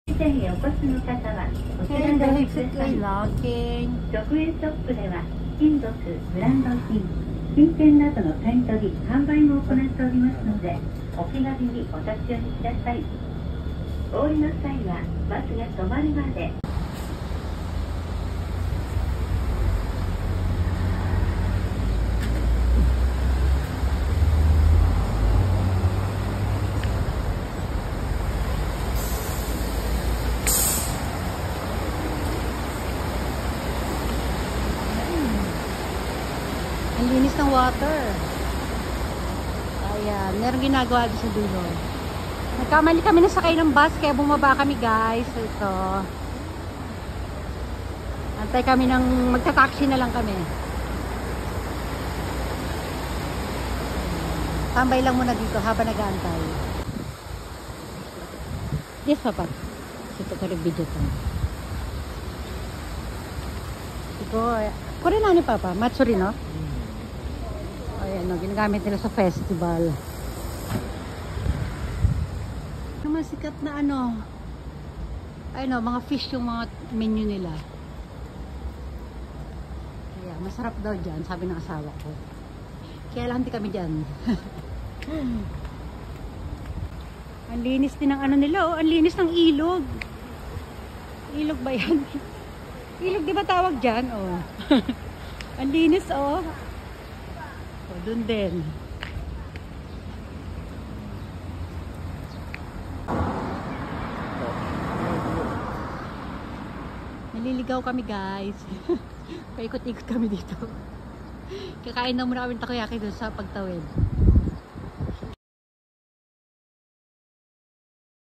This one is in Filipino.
店へお越しの方はこちらでお待ちください。直営ショップでは金属、ブランド品、金券などの買い取り、販売も行っておりますので、お気軽にお立ち寄りください。お降りの際はバスが止まるまで。Ang linis ng water. Ayan, meron ginagawa doon sa dulo. Nagkamali kami na sakay ng bus, kaya bumaba kami guys. Ito. Antay kami ng, magta-taxi na lang kami. Tambay lang muna dito habang nag-aantay. Yes, papa. Ito ko rin video to. Ito, kore na ni papa, Matsuri, no? Ayan, no, ginagamit nila sa festival. Naman sikat na ano, ay no, mga fish yung mga menu nila. Kaya masarap daw dyan, sabi ng asawa ko. Kaya lang hindi kami dyan. Ang linis din ng ano nila, oh. Ang linis ng ilog. Ilog ba yan? Ilog, di ba tawag dyan? Oh. Ang linis, oh. O, dun din. Naliligaw kami, guys. Paikot-ikot kami dito. Kakain na muna kami takoyaki dun sa pagtawid.